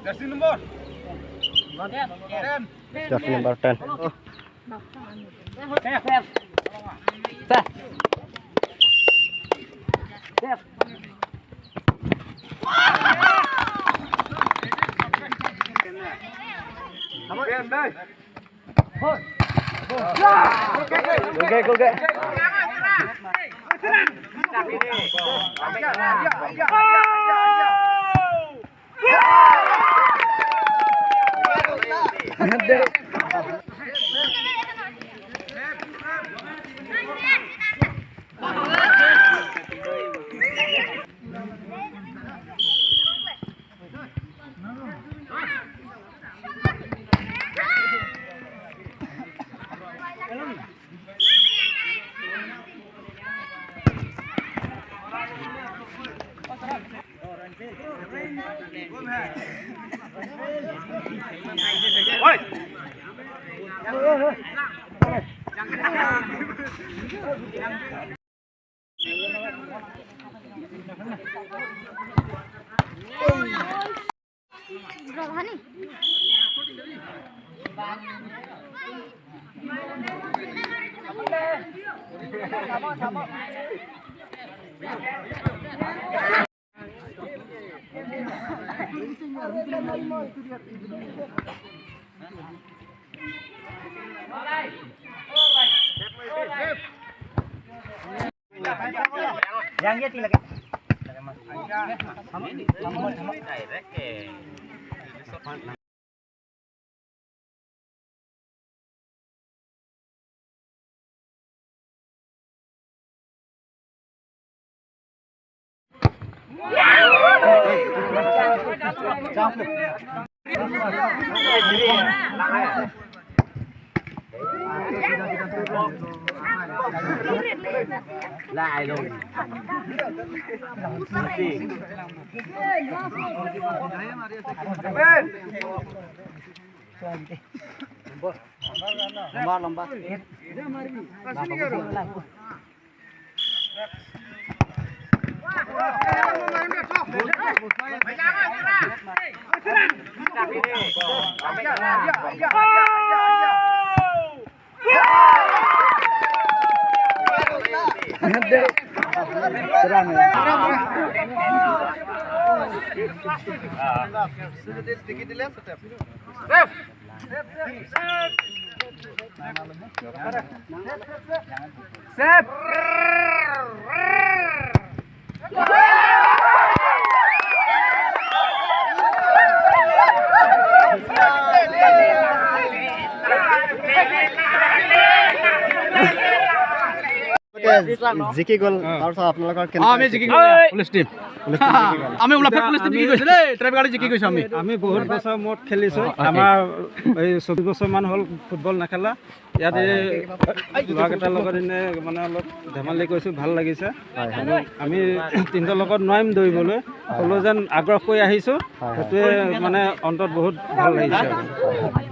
Jersey number 10. Gol. Yang dia tidak. Lại rồi. Lomba. জিকি গল তাৰপিছত আপোনালোকৰ আমি জিকি গল পুলিচ টিম আমি উলাফে পুলিচ টিম জিকি গৈছে দেই ট্ৰাইব গাড়ী জিকি গৈছে আমি বহুত বছৰ মত খেলিছো আমাৰ এই 24 বছৰ মান হল ফুটবল নেখেলা ইয়াতে লগাটাৰ লগত এনে মানে অলপ ধেমালি কৰিছো ভাল লাগিছে আমি তিনটা লগত নোৱাৰিম দৌৰিবলৈ হলো যেন আগ্ৰহ কৰি আহিছো সেইটোৱে মানে অন্তত বহুত ভাল লাগিছে